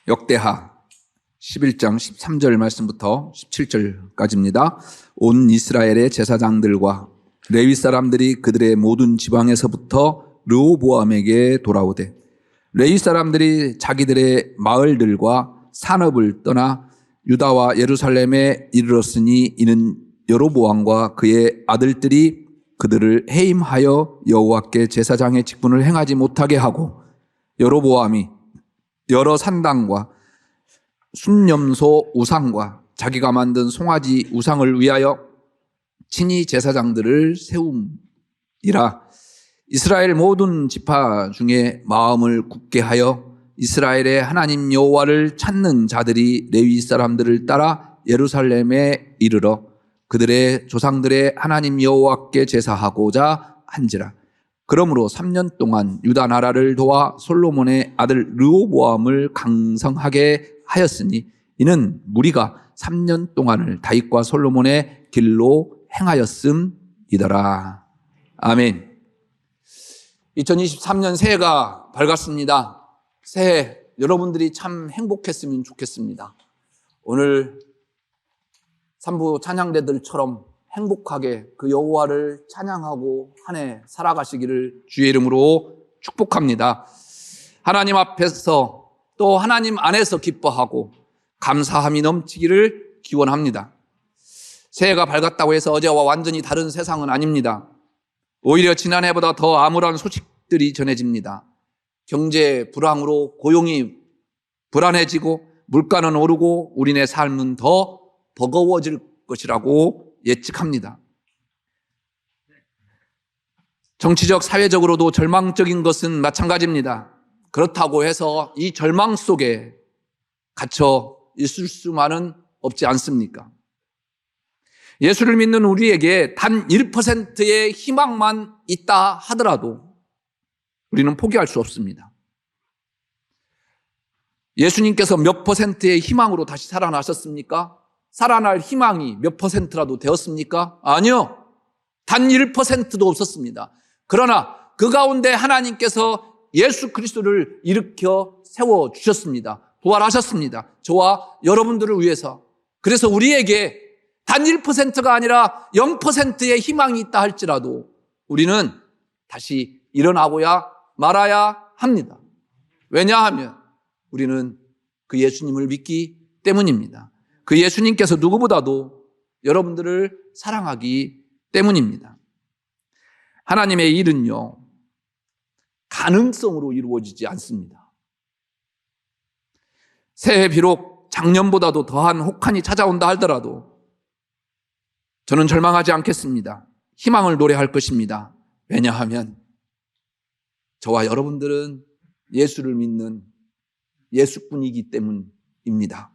역대하 11장 13절 말씀부터 17절까지입니다. 온 이스라엘의 제사장들과 레위 사람들이 그들의 모든 지방에서부터 르호보암에게 돌아오되 레위 사람들이 자기들의 마을들과 산업을 떠나 유다와 예루살렘에 이르렀으니 이는 여로보암과 그의 아들들이 그들을 해임하여 여호와께 제사장의 직분을 행하지 못하게 하고 여로보암이 여러 산당과 순념소 우상과 자기가 만든 송아지 우상을 위하여 친히 제사장들을 세움이라. 이스라엘 모든 지파 중에 마음을 굳게 하여 이스라엘의 하나님 여호와를 찾는 자들이 레위 사람들을 따라 예루살렘에 이르러 그들의 조상들의 하나님 여호와께 제사하고자 한지라. 그러므로 3년 동안 유다 나라를 도와 솔로몬의 아들 르호보암을 강성하게 하였으니 이는 무리가 3년 동안을 다윗과 솔로몬의 길로 행하였음이더라. 아멘. 2023년 새해가 밝았습니다. 새해 여러분들이 참 행복했으면 좋겠습니다. 오늘 3부 찬양대들처럼 행복하게 그 여호와를 찬양하고 한 해 살아가시기를 주의 이름으로 축복합니다. 하나님 앞에서 또 하나님 안에서 기뻐하고 감사함이 넘치기를 기원합니다. 새해가 밝았다고 해서 어제와 완전히 다른 세상은 아닙니다. 오히려 지난해보다 더 암울한 소식들이 전해집니다. 경제 불황으로 고용이 불안해지고 물가는 오르고 우리네 삶은 더 버거워질 것이라고 예측합니다. 정치적, 사회적으로도 절망적인 것은 마찬가지입니다. 그렇다고 해서 이 절망 속에 갇혀 있을 수만은 없지 않습니까? 예수를 믿는 우리에게 단 1%의 희망만 있다 하더라도 우리는 포기할 수 없습니다. 예수님께서 몇 %의 희망으로 다시 살아나셨습니까? 살아날 희망이 몇 %라도 되었습니까? 아니요. 단 1%도 없었습니다. 그러나 그 가운데 하나님께서 예수 그리스도를 일으켜 세워주셨습니다. 부활하셨습니다. 저와 여러분들을 위해서. 그래서 우리에게 단 1%가 아니라 0%의 희망이 있다 할지라도 우리는 다시 일어나고야 말아야 합니다. 왜냐하면 우리는 그 예수님을 믿기 때문입니다. 그 예수님께서 누구보다도 여러분들을 사랑하기 때문입니다. 하나님의 일은요, 가능성으로 이루어지지 않습니다. 새해 비록 작년보다도 더한 혹한이 찾아온다 하더라도 저는 절망하지 않겠습니다. 희망을 노래할 것입니다. 왜냐하면 저와 여러분들은 예수를 믿는 예수뿐이기 때문입니다.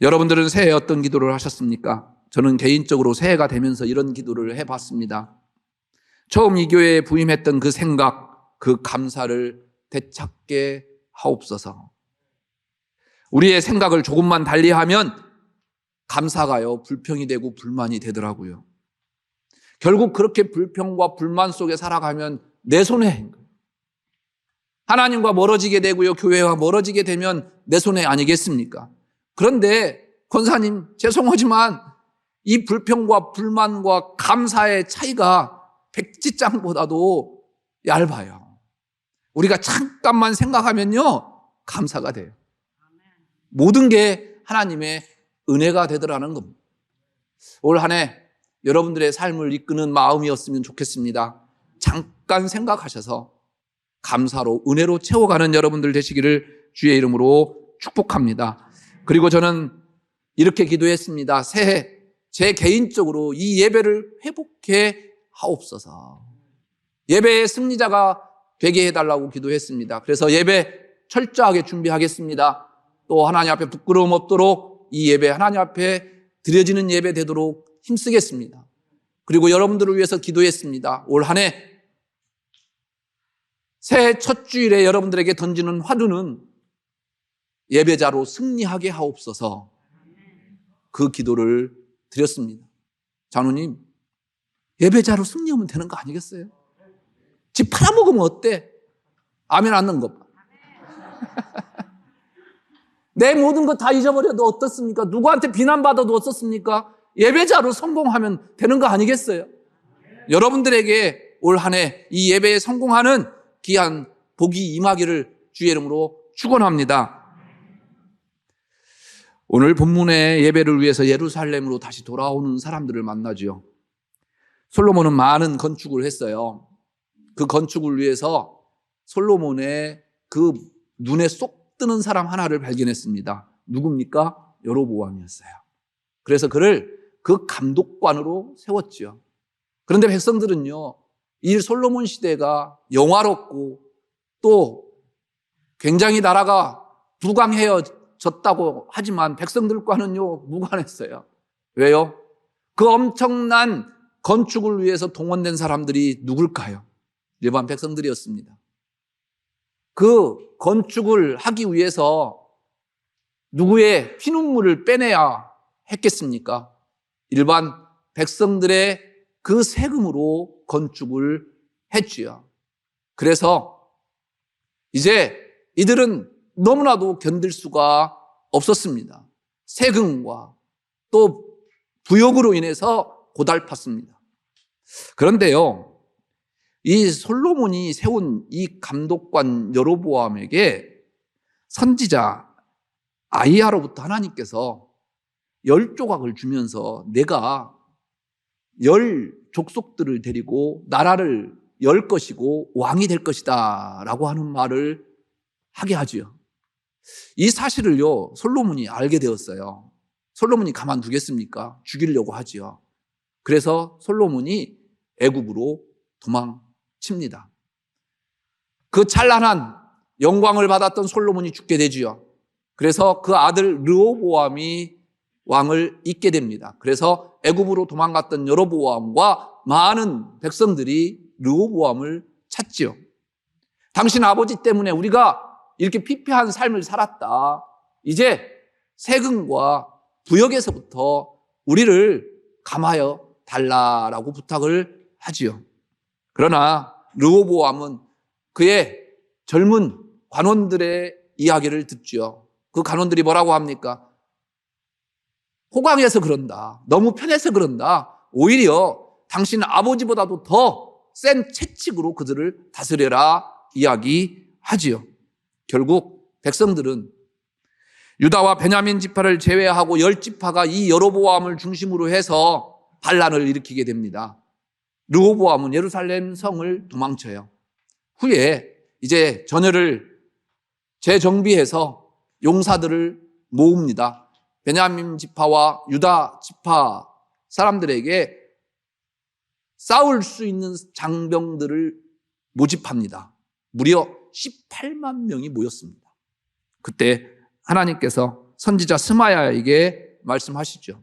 여러분들은 새해에 어떤 기도를 하셨습니까? 저는 개인적으로 새해가 되면서 이런 기도를 해봤습니다. 처음 이 교회에 부임했던 그 생각, 그 감사를 되찾게 하옵소서. 우리의 생각을 조금만 달리하면 감사가요, 불평이 되고 불만이 되더라고요. 결국 그렇게 불평과 불만 속에 살아가면 내 손에 한 거예요. 하나님과 멀어지게 되고요, 교회와 멀어지게 되면 내 손에 아니겠습니까? 그런데 권사님, 죄송하지만 이 불평과 불만과 감사의 차이가 백지장보다도 얇아요. 우리가 잠깐만 생각하면요, 감사가 돼요. 모든 게 하나님의 은혜가 되더라는 겁니다. 올 한 해 여러분들의 삶을 이끄는 마음이었으면 좋겠습니다. 잠깐 생각하셔서 감사로, 은혜로 채워가는 여러분들 되시기를 주의 이름으로 축복합니다. 그리고 저는 이렇게 기도했습니다. 새해 제 개인적으로 이 예배를 회복해 하옵소서. 예배의 승리자가 되게 해달라고 기도했습니다. 그래서 예배 철저하게 준비하겠습니다. 또 하나님 앞에 부끄러움 없도록 이 예배 하나님 앞에 드려지는 예배 되도록 힘쓰겠습니다. 그리고 여러분들을 위해서 기도했습니다. 올 한 해 새해 첫 주일에 여러분들에게 던지는 화두는 예배자로 승리하게 하옵소서. 그 기도를 드렸습니다. 장로님, 예배자로 승리하면 되는 거 아니겠어요? 집 팔아먹으면 어때? 아멘 않는 것 봐. 내 모든 것 다 잊어버려도 어떻습니까? 누구한테 비난받아도 어떻습니까? 예배자로 성공하면 되는 거 아니겠어요? 여러분들에게 올 한 해 이 예배에 성공하는 귀한 복이 임하기를 주의 이름으로 축원합니다. 오늘 본문의 예배를 위해서 예루살렘으로 다시 돌아오는 사람들을 만나죠. 솔로몬은 많은 건축을 했어요. 그 건축을 위해서 솔로몬의 그 눈에 쏙 뜨는 사람 하나를 발견했습니다. 누굽니까? 여로보암이었어요. 그래서 그를 그 감독관으로 세웠죠. 그런데 백성들은요, 이 솔로몬 시대가 영화롭고 또 굉장히 나라가 부강해졌다고 하지만 백성들과는요, 무관했어요. 왜요? 그 엄청난 건축을 위해서 동원된 사람들이 누굴까요? 일반 백성들이었습니다. 그 건축을 하기 위해서 누구의 피눈물을 빼내야 했겠습니까? 일반 백성들의 그 세금으로 건축을 했지요. 그래서 이제 이들은 너무나도 견딜 수가 없었습니다. 세금과 또 부역으로 인해서 고달팠습니다. 그런데요, 이 솔로몬이 세운 이 감독관 여로보암에게 선지자 아히야로부터 하나님께서 10조각을 주면서 내가 10족속들을 데리고 나라를 열 것이고 왕이 될 것이다 라고 하는 말을 하게 하지요. 이 사실을요, 솔로몬이 알게 되었어요. 솔로몬이 가만두겠습니까? 죽이려고 하지요. 그래서 솔로몬이 애굽으로 도망칩니다. 그 찬란한 영광을 받았던 솔로몬이 죽게 되지요. 그래서 그 아들 르호보암이 왕을 잇게 됩니다. 그래서 애굽으로 도망갔던 여로보암과 많은 백성들이 르호보암을 찾지요. 당신 아버지 때문에 우리가 이렇게 피폐한 삶을 살았다. 이제 세금과 부역에서부터 우리를 감하여 달라라고 부탁을 하지요. 그러나 르호보암은 그의 젊은 관원들의 이야기를 듣죠. 그 관원들이 뭐라고 합니까? 호강해서 그런다. 너무 편해서 그런다. 오히려 당신 아버지보다도 더 센 채찍으로 그들을 다스려라 이야기하지요. 결국 백성들은 유다와 베냐민 지파를 제외하고 10지파가 이 여로보암을 중심으로 해서 반란을 일으키게 됩니다. 르호보암은 예루살렘 성을 도망쳐요. 후에 이제 전열을 재정비해서 용사들을 모읍니다. 베냐민 지파와 유다 지파 사람들에게 싸울 수 있는 장병들을 모집합니다. 무려 18만 명이 모였습니다. 그때 하나님께서 선지자 스마야에게 말씀하시죠.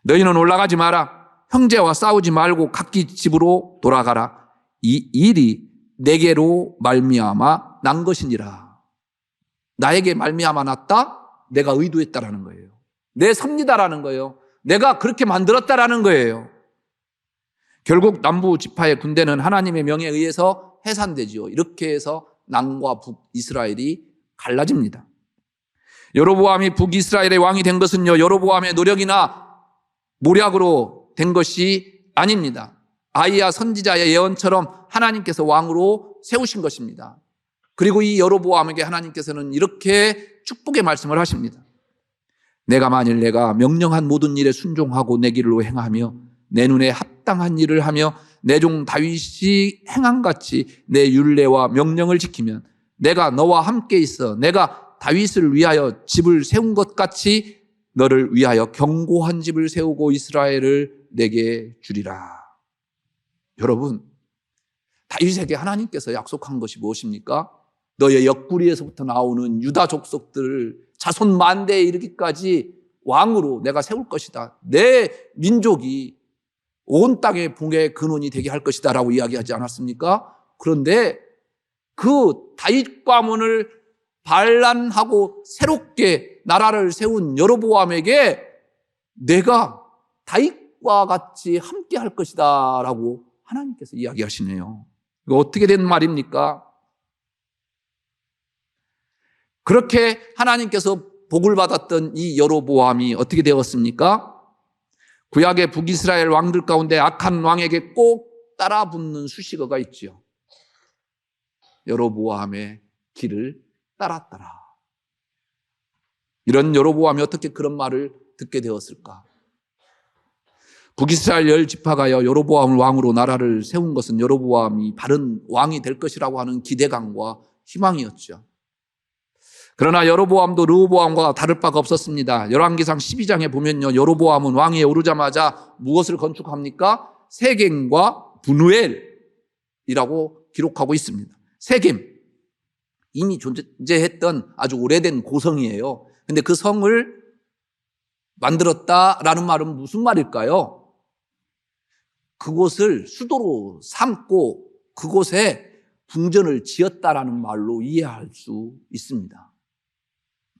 너희는 올라가지 마라. 형제와 싸우지 말고 각기 집으로 돌아가라. 이 일이 내게로 말미암아 난 것이니라. 나에게 말미암아 났다? 내가 의도했다라는 거예요. 내 섭니다라는 거예요. 내가 그렇게 만들었다라는 거예요. 결국 남부 지파의 군대는 하나님의 명에 의해서 해산되지요. 이렇게 해서 남과 북이스라엘이 갈라집니다. 여로보암이 북이스라엘의 왕이 된 것은요, 여로보암의 노력이나 모략으로 된 것이 아닙니다. 아히야 선지자의 예언처럼 하나님께서 왕으로 세우신 것입니다. 그리고 이 여로보암에게 하나님께서는 이렇게 축복의 말씀을 하십니다. 내가 만일 내가 명령한 모든 일에 순종하고 내 길로 행하며 내 눈에 합당한 일을 하며 내 종 다윗이 행함같이 내 율례와 명령을 지키면 내가 너와 함께 있어 내가 다윗을 위하여 집을 세운 것 같이 너를 위하여 견고한 집을 세우고 이스라엘을 내게 주리라. 여러분, 다윗에게 하나님께서 약속한 것이 무엇입니까? 너의 옆구리에서부터 나오는 유다 족속들을 자손 만대에 이르기까지 왕으로 내가 세울 것이다. 내 민족이 온 땅의 복의 근원이 되게 할 것이다 라고 이야기하지 않았습니까? 그런데 그 다윗 가문을 반란하고 새롭게 나라를 세운 여로보암에게 내가 다윗과 같이 함께 할 것이다 라고 하나님께서 이야기하시네요. 이거 어떻게 된 말입니까? 그렇게 하나님께서 복을 받았던 이 여로보암이 어떻게 되었습니까? 구약의 북이스라엘 왕들 가운데 악한 왕에게 꼭 따라붙는 수식어가 있지요. 여로보암의 길을 따랐더라. 이런 여로보암이 어떻게 그런 말을 듣게 되었을까? 북이스라엘 10지파가 여로보암을 왕으로 나라를 세운 것은 여로보암이 바른 왕이 될 것이라고 하는 기대감과 희망이었죠. 그러나 여로보암도 르호보암과 다를 바가 없었습니다. 열왕기상 12장에 보면요, 여로보암은 왕위에 오르자마자 무엇을 건축합니까? 세겜과 분우엘이라고 기록하고 있습니다. 세겜, 이미 존재했던 아주 오래된 고성이에요. 근데 그 성을 만들었다라는 말은 무슨 말일까요? 그곳을 수도로 삼고 그곳에 궁전을 지었다라는 말로 이해할 수 있습니다.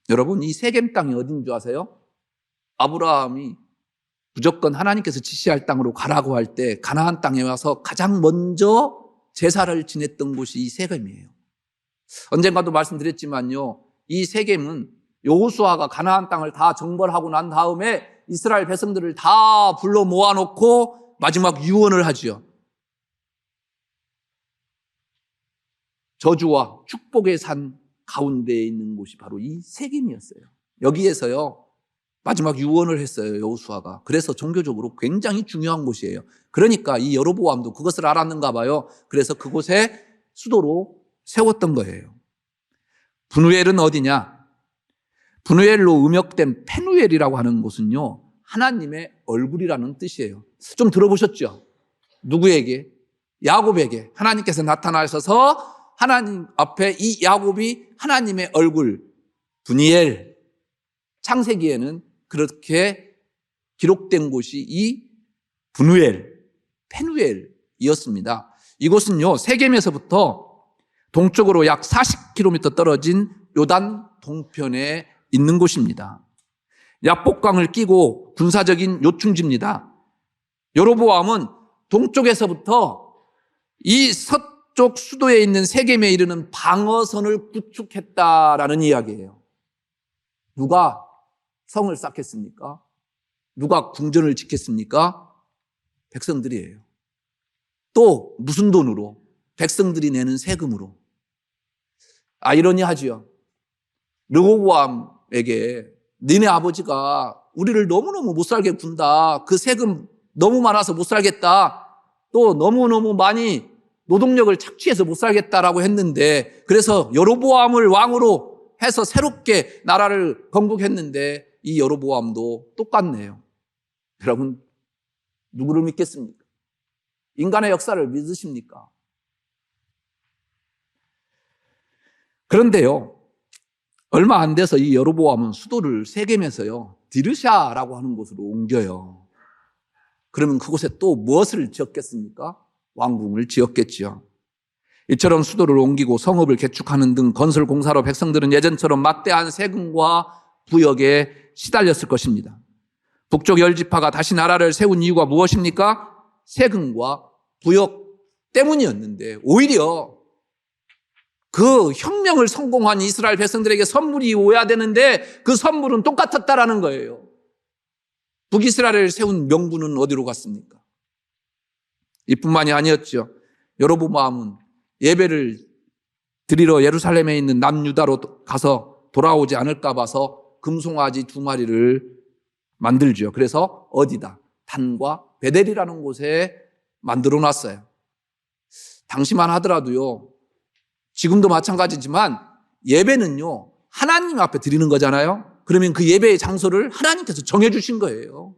여러분, 이 세겜 땅이 어딘 줄 아세요? 아브라함이 무조건 하나님께서 지시할 땅으로 가라고 할 때 가나안 땅에 와서 가장 먼저 제사를 지냈던 곳이 이 세겜이에요. 언젠가도 말씀드렸지만요, 이 세겜은 여호수아가 가나안 땅을 다 정벌하고 난 다음에 이스라엘 백성들을 다 불러 모아놓고 마지막 유언을 하지요. 저주와 축복의 산 가운데에 있는 곳이 바로 이 세겜이었어요. 여기에서요, 마지막 유언을 했어요, 여호수아가. 그래서 종교적으로 굉장히 중요한 곳이에요. 그러니까 이 여로보암도 그것을 알았는가 봐요. 그래서 그곳에 수도로 세웠던 거예요. 분우엘은 어디냐? 분우엘로 음역된 페누엘이라고 하는 곳은요, 하나님의 얼굴이라는 뜻이에요. 좀 들어보셨죠? 누구에게? 야곱에게 하나님께서 나타나셔서 하나님 앞에 이 야곱이 하나님의 얼굴, 분이엘, 창세기에는 그렇게 기록된 곳이 이 분우엘, 페누엘이었습니다. 이곳은요, 세겜에서부터 동쪽으로 약 40km 떨어진 요단 동편에 있는 곳입니다. 야복강을 끼고 군사적인 요충지입니다. 여로보암은 동쪽에서부터 이 서쪽 수도에 있는 세겜에 이르는 방어선을 구축했다라는 이야기예요. 누가 성을 쌓겠습니까? 누가 궁전을 짓겠습니까? 백성들이에요. 또 무슨 돈으로? 백성들이 내는 세금으로. 아이러니하지요. 르호보암에게 너네 아버지가 우리를 너무너무 못 살게 군다. 그 세금 너무 많아서 못 살겠다. 또 너무너무 많이 노동력을 착취해서 못 살겠다라고 했는데, 그래서 여로보암을 왕으로 해서 새롭게 나라를 건국했는데 이 여로보암도 똑같네요. 여러분, 누구를 믿겠습니까? 인간의 역사를 믿으십니까? 그런데요, 얼마 안 돼서 이 여로보암은 수도를 세겜에서요, 디르샤라고 하는 곳으로 옮겨요. 그러면 그곳에 또 무엇을 지었겠습니까? 왕궁을 지었겠지요. 이처럼 수도를 옮기고 성읍을 개축하는 등 건설 공사로 백성들은 예전처럼 막대한 세금과 부역에 시달렸을 것입니다. 북쪽 10지파가 다시 나라를 세운 이유가 무엇입니까? 세금과 부역 때문이었는데, 오히려 그 혁명을 성공한 이스라엘 백성들에게 선물이 오야 되는데 그 선물은 똑같았다라는 거예요. 북이스라엘을 세운 명분은 어디로 갔습니까? 이뿐만이 아니었죠. 여로보암은 예배를 드리러 예루살렘에 있는 남유다로 가서 돌아오지 않을까 봐서 금송아지 2마리를 만들죠. 그래서 어디다? 단과 베델이라는 곳에 만들어 놨어요. 당시만 하더라도요, 지금도 마찬가지지만 예배는요, 하나님 앞에 드리는 거잖아요. 그러면 그 예배의 장소를 하나님께서 정해주신 거예요.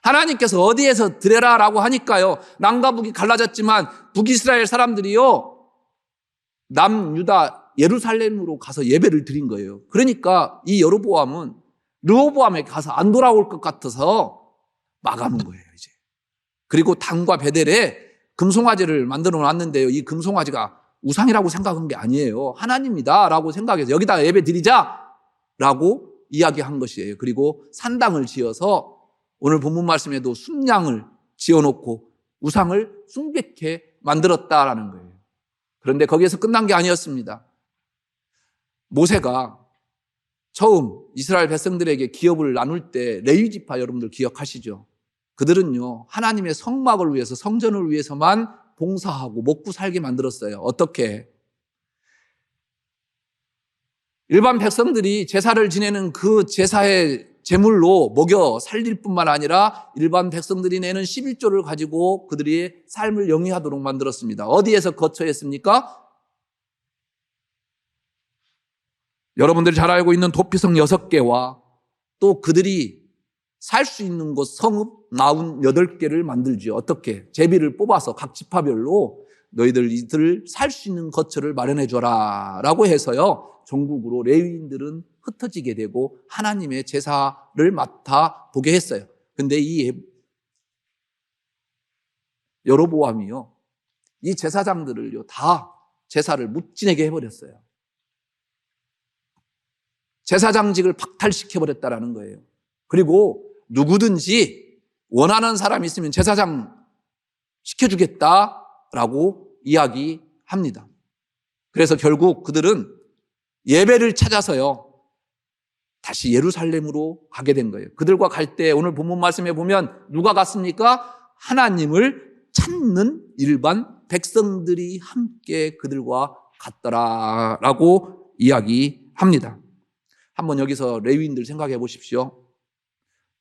하나님께서 어디에서 드려라라고 하니까요, 남과 북이 갈라졌지만 북이스라엘 사람들이요, 남유다 예루살렘으로 가서 예배를 드린 거예요. 그러니까 이 여로보암은 르호보암에 가서 안 돌아올 것 같아서 막아놓은 거예요, 이제. 그리고 단과 베델에 금송아지를 만들어 놨는데요, 이 금송아지가 우상이라고 생각한 게 아니에요. 하나님이다라고 생각해서 여기다 예배 드리자라고 이야기한 것이에요. 그리고 산당을 지어서 오늘 본문 말씀에도 순양을 지어놓고 우상을 숭배케 만들었다라는 거예요. 그런데 거기에서 끝난 게 아니었습니다. 모세가 처음 이스라엘 백성들에게 기업을 나눌 때 레위 지파 여러분들 기억하시죠? 그들은요, 하나님의 성막을 위해서, 성전을 위해서만 봉사하고 먹고 살게 만들었어요. 어떻게? 일반 백성들이 제사를 지내는 그 제사의 제물로 먹여 살릴 뿐만 아니라 일반 백성들이 내는 11조를 가지고 그들이 삶을 영위하도록 만들었습니다. 어디에서 거처했습니까? 여러분들이 잘 알고 있는 도피성 6개와 또 그들이 살 수 있는 곳 성읍 48개를 만들죠. 어떻게? 제비를 뽑아서 각 지파별로 너희들 이들 살 수 있는 거처를 마련해 줘라 라고 해서요, 전국으로 레위인들은 흩어지게 되고 하나님의 제사를 맡아 보게 했어요. 근데 이 여로보암이요, 이 제사장들을요 다 제사를 못 지내게 해버렸어요. 제사장직을 박탈시켜버렸다라는 거예요. 그리고 누구든지 원하는 사람이 있으면 제사장 시켜주겠다라고 이야기합니다. 그래서 결국 그들은 예배를 찾아서요, 다시 예루살렘으로 가게 된 거예요. 그들과 갈 때 오늘 본문 말씀에 보면 누가 갔습니까? 하나님을 찾는 일반 백성들이 함께 그들과 갔더라라고 이야기합니다. 한번 여기서 레위인들 생각해 보십시오.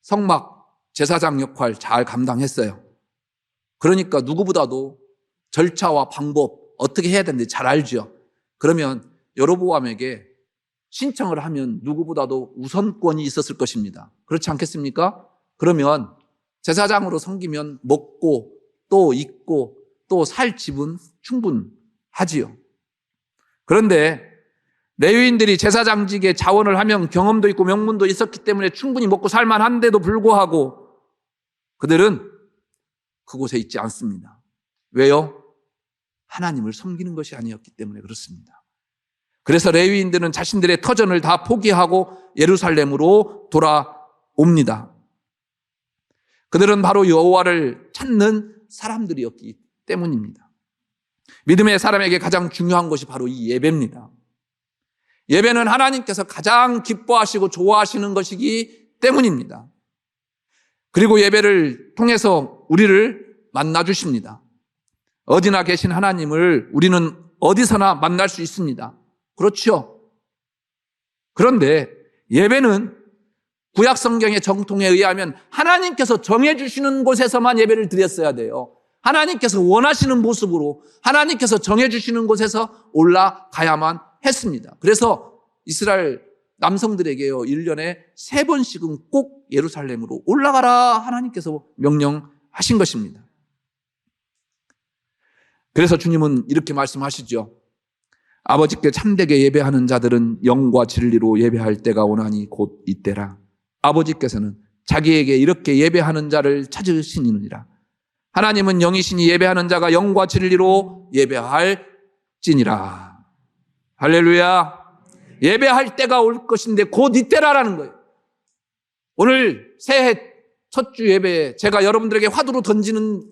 성막 제사장 역할 잘 감당했어요. 그러니까 누구보다도 절차와 방법 어떻게 해야 되는지 잘 알죠. 그러면 여로보암에게 신청을 하면 누구보다도 우선권이 있었을 것입니다. 그렇지 않겠습니까? 그러면 제사장으로 섬기면 먹고 또 입고 또 살 집은 충분하지요. 그런데 레위인들이 제사장직에 자원을 하면 경험도 있고 명문도 있었기 때문에 충분히 먹고 살만한데도 불구하고 그들은 그곳에 있지 않습니다. 왜요? 하나님을 섬기는 것이 아니었기 때문에 그렇습니다. 그래서 레위인들은 자신들의 터전을 다 포기하고 예루살렘으로 돌아옵니다. 그들은 바로 여호와를 찾는 사람들이었기 때문입니다. 믿음의 사람에게 가장 중요한 것이 바로 이 예배입니다. 예배는 하나님께서 가장 기뻐하시고 좋아하시는 것이기 때문입니다. 그리고 예배를 통해서 우리를 만나주십니다. 어디나 계신 하나님을 우리는 어디서나 만날 수 있습니다. 그렇죠? 그런데 예배는 구약 성경의 정통에 의하면 하나님께서 정해주시는 곳에서만 예배를 드렸어야 돼요. 하나님께서 원하시는 모습으로 하나님께서 정해주시는 곳에서 올라가야만 했습니다. 그래서 이스라엘 남성들에게요, 1년에 3번씩은 꼭 예루살렘으로 올라가라 하나님께서 명령하신 것입니다. 그래서 주님은 이렇게 말씀하시죠. 아버지께 참되게 예배하는 자들은 영과 진리로 예배할 때가 오나니 곧 이때라. 아버지께서는 자기에게 이렇게 예배하는 자를 찾으시느니라. 하나님은 영이시니 예배하는 자가 영과 진리로 예배할지니라. 할렐루야. 예배할 때가 올 것인데 곧 이때라라는 거예요. 오늘 새해 첫 주 예배에 제가 여러분들에게 화두로 던지는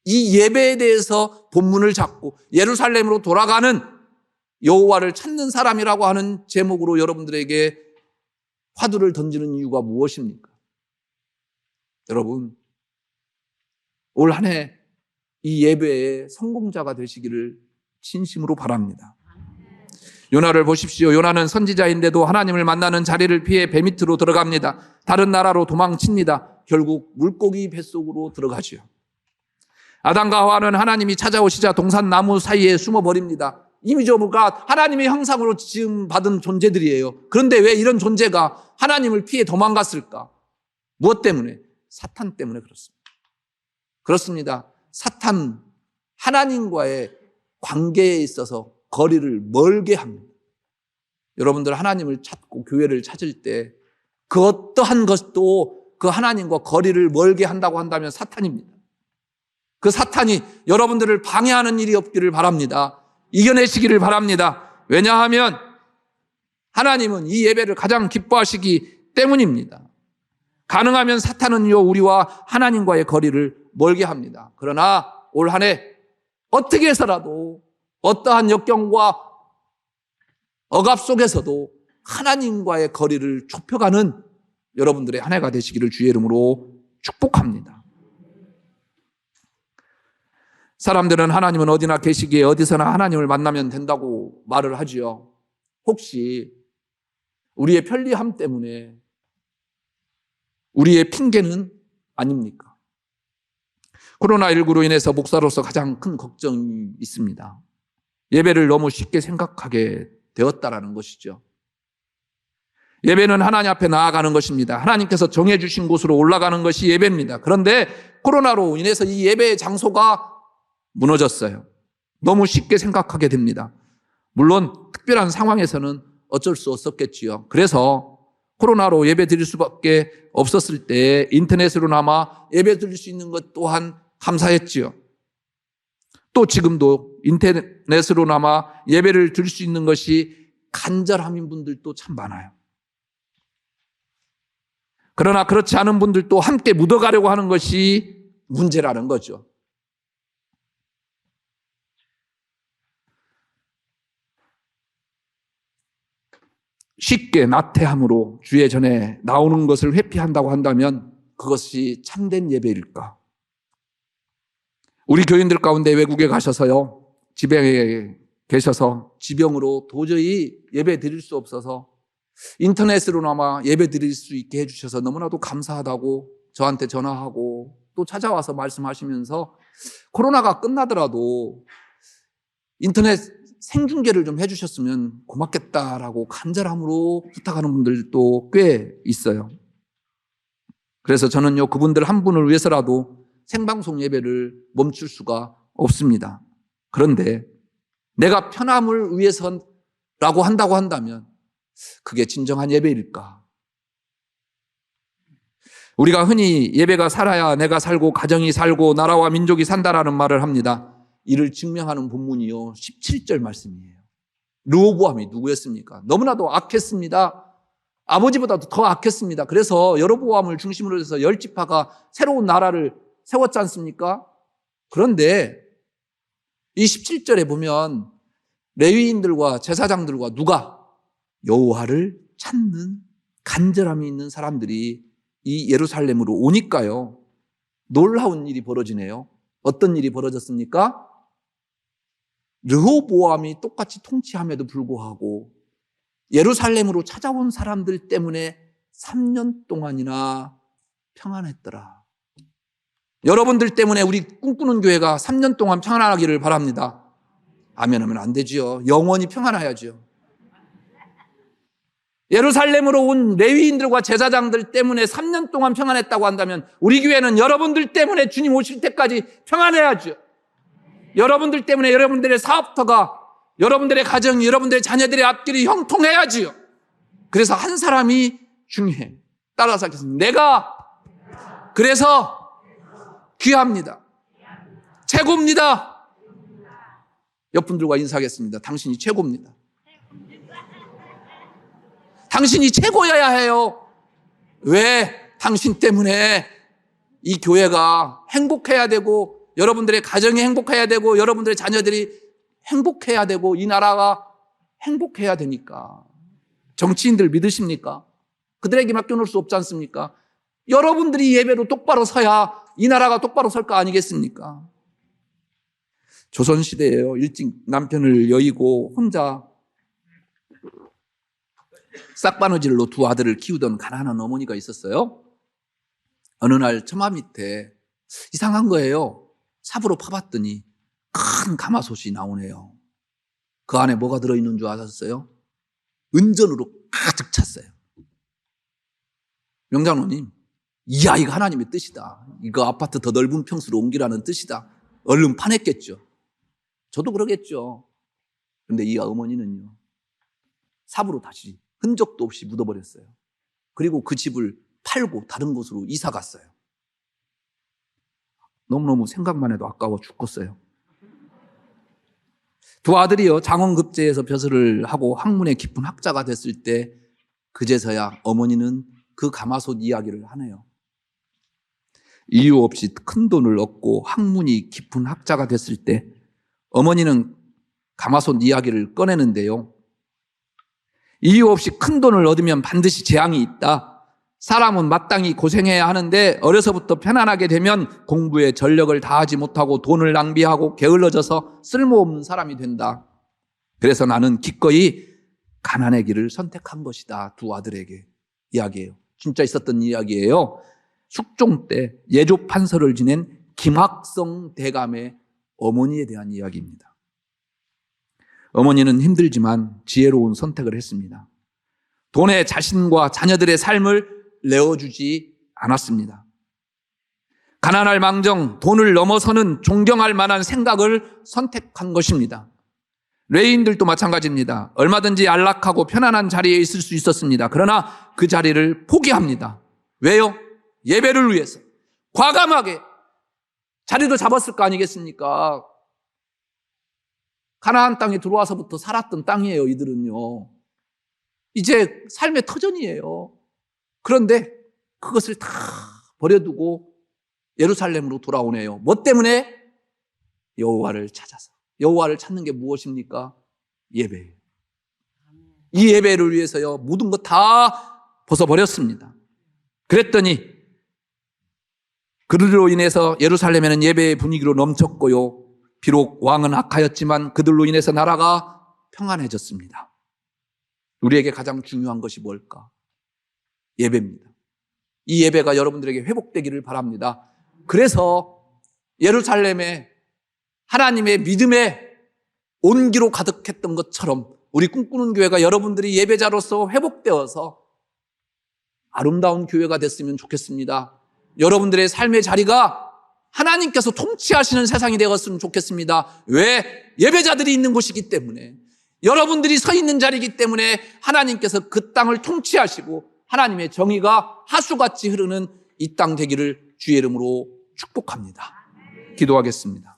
이 예배에 대해서 본문을 잡고 예루살렘으로 돌아가는 여호와를 찾는 사람이라고 하는 제목으로 여러분들에게 화두를 던지는 이유가 무엇입니까? 여러분, 올 한 해 이 예배의 성공자가 되시기를 진심으로 바랍니다. 요나를 보십시오. 요나는 선지자인데도 하나님을 만나는 자리를 피해 배 밑으로 들어갑니다. 다른 나라로 도망칩니다. 결국 물고기 뱃속으로 들어가죠. 아담과 하와는 하나님이 찾아오시자 동산 나무 사이에 숨어버립니다. 이미지가 하나님의 형상으로 지음 받은 존재들이에요. 그런데 왜 이런 존재가 하나님을 피해 도망갔을까? 무엇 때문에? 사탄 때문에 그렇습니다. 그렇습니다. 사탄, 하나님과의 관계에 있어서 거리를 멀게 합니다. 여러분들 하나님을 찾고 교회를 찾을 때 그 어떠한 것도 그 하나님과 거리를 멀게 한다고 한다면 사탄입니다. 그 사탄이 여러분들을 방해하는 일이 없기를 바랍니다. 이겨내시기를 바랍니다. 왜냐하면 하나님은 이 예배를 가장 기뻐하시기 때문입니다. 가능하면 사탄은요, 우리와 하나님과의 거리를 멀게 합니다. 그러나 올 한 해 어떻게 해서라도 어떠한 역경과 억압 속에서도 하나님과의 거리를 좁혀가는 여러분들의 한 해가 되시기를 주의 이름으로 축복합니다. 사람들은 하나님은 어디나 계시기에 어디서나 하나님을 만나면 된다고 말을 하지요. 혹시 우리의 편리함 때문에 우리의 핑계는 아닙니까? 코로나19로 인해서 목사로서 가장 큰 걱정이 있습니다. 예배를 너무 쉽게 생각하게 되었다라는 것이죠. 예배는 하나님 앞에 나아가는 것입니다. 하나님께서 정해주신 곳으로 올라가는 것이 예배입니다. 그런데 코로나로 인해서 이 예배의 장소가 무너졌어요. 너무 쉽게 생각하게 됩니다. 물론 특별한 상황에서는 어쩔 수 없었겠지요. 그래서 코로나로 예배 드릴 수밖에 없었을 때 인터넷으로나마 예배 드릴 수 있는 것 또한 감사했지요. 또 지금도 인터넷으로나마 예배를 드릴 수 있는 것이 간절함인 분들도 참 많아요. 그러나 그렇지 않은 분들도 함께 묻어가려고 하는 것이 문제라는 거죠. 쉽게 나태함으로 주의 전에 나오는 것을 회피한다고 한다면 그것이 참된 예배일까? 우리 교인들 가운데 외국에 가셔서요, 집에 계셔서 지병으로 도저히 예배 드릴 수 없어서 인터넷으로나마 예배 드릴 수 있게 해주셔서 너무나도 감사하다고 저한테 전화하고 또 찾아와서 말씀하시면서 코로나가 끝나더라도 인터넷 생중계를 좀 해주셨으면 고맙겠다라고 간절함으로 부탁하는 분들도 꽤 있어요. 그래서 저는요, 그분들 한 분을 위해서라도 생방송 예배를 멈출 수가 없습니다. 그런데 내가 편함을 위해서라고 한다고 한다면 그게 진정한 예배일까? 우리가 흔히 예배가 살아야 내가 살고 가정이 살고 나라와 민족이 산다라는 말을 합니다. 이를 증명하는 본문이요 17절 말씀이에요. 르호보암이 누구였습니까? 너무나도 악했습니다. 아버지보다도 더 악했습니다. 그래서 여로보암을 중심으로 해서 10지파가 새로운 나라를 세웠지 않습니까? 그런데 이 17절에 보면 레위인들과 제사장들과 누가 여호와를 찾는 간절함이 있는 사람들이 이 예루살렘으로 오니까요, 놀라운 일이 벌어지네요. 어떤 일이 벌어졌습니까? 르호보암이 똑같이 통치함에도 불구하고 예루살렘으로 찾아온 사람들 때문에 3년 동안이나 평안했더라. 여러분들 때문에 우리 꿈꾸는 교회가 3년 동안 평안하기를 바랍니다. 아멘 하면 안 되지요. 영원히 평안해야죠. 예루살렘으로 온 레위인들과 제사장들 때문에 3년 동안 평안했다고 한다면 우리 교회는 여러분들 때문에 주님 오실 때까지 평안해야죠. 여러분들 때문에 여러분들의 사업터가, 여러분들의 가정이, 여러분들의 자녀들의 앞길이 형통해야지요. 그래서 한 사람이 중요해. 따라서 하겠습니다. 내가 그래서 귀합니다. 최고입니다. 옆분들과 인사하겠습니다. 당신이 최고입니다. 당신이 최고여야 해요. 왜? 당신 때문에 이 교회가 행복해야 되고, 여러분들의 가정이 행복해야 되고, 여러분들의 자녀들이 행복해야 되고, 이 나라가 행복해야 되니까. 정치인들 믿으십니까? 그들에게 맡겨놓을 수 없지 않습니까? 여러분들이 예배로 똑바로 서야 이 나라가 똑바로 설 거 아니겠습니까? 조선시대에요, 일찍 남편을 여의고 혼자 싹바느질로 두 아들을 키우던 가난한 어머니가 있었어요. 어느 날 처마 밑에 이상한 거예요. 삽으로 파봤더니 큰 가마솥이 나오네요. 그 안에 뭐가 들어있는 줄 아셨어요? 은전으로 가득 찼어요. 명장로님, 이 아이가 하나님의 뜻이다. 이거 아파트 더 넓은 평수로 옮기라는 뜻이다. 얼른 파냈겠죠. 저도 그러겠죠. 그런데 이 어머니는요, 삽으로 다시 흔적도 없이 묻어버렸어요. 그리고 그 집을 팔고 다른 곳으로 이사 갔어요. 너무너무 생각만 해도 아까워 죽겠어요. 두 아들이요, 장원급제에서 벼슬을 하고 학문의 깊은 학자가 됐을 때 그제서야 어머니는 그 가마솥 이야기를 하네요. 이유 없이 큰 돈을 얻고 학문이 깊은 학자가 됐을 때 어머니는 가마솥 이야기를 꺼내는데요. 이유 없이 큰 돈을 얻으면 반드시 재앙이 있다. 사람은 마땅히 고생해야 하는데 어려서부터 편안하게 되면 공부에 전력을 다하지 못하고 돈을 낭비하고 게을러져서 쓸모없는 사람이 된다. 그래서 나는 기꺼이 가난의 길을 선택한 것이다. 두 아들에게 이야기해요. 진짜 있었던 이야기예요. 숙종 때 예조 판서를 지낸 김학성 대감의 어머니에 대한 이야기입니다. 어머니는 힘들지만 지혜로운 선택을 했습니다. 돈에 자신과 자녀들의 삶을 내어주지 않았습니다. 가난할 망정 돈을 넘어서는 존경할 만한 생각을 선택한 것입니다. 레위인들도 마찬가지입니다. 얼마든지 안락하고 편안한 자리에 있을 수 있었습니다. 그러나 그 자리를 포기합니다. 왜요? 예배를 위해서 과감하게 자리도 잡았을 거 아니겠습니까? 가나안 땅에 들어와서부터 살았던 땅이에요. 이들은요. 이제 삶의 터전이에요. 그런데 그것을 다 버려두고 예루살렘으로 돌아오네요. 뭐 때문에? 여호와를 찾아서. 여호와를 찾는 게 무엇입니까? 예배예요. 이 예배를 위해서요, 모든 것 다 벗어버렸습니다. 그랬더니 그들로 인해서 예루살렘에는 예배의 분위기로 넘쳤고요, 비록 왕은 악하였지만 그들로 인해서 나라가 평안해졌습니다. 우리에게 가장 중요한 것이 뭘까? 예배입니다. 이 예배가 여러분들에게 회복되기를 바랍니다. 그래서 예루살렘에 하나님의 믿음의 온기로 가득했던 것처럼 우리 꿈꾸는 교회가 여러분들이 예배자로서 회복되어서 아름다운 교회가 됐으면 좋겠습니다. 여러분들의 삶의 자리가 하나님께서 통치하시는 세상이 되었으면 좋겠습니다. 왜? 예배자들이 있는 곳이기 때문에, 여러분들이 서 있는 자리이기 때문에 하나님께서 그 땅을 통치하시고 하나님의 정의가 하수같이 흐르는 이 땅 되기를 주의 이름으로 축복합니다. 기도하겠습니다.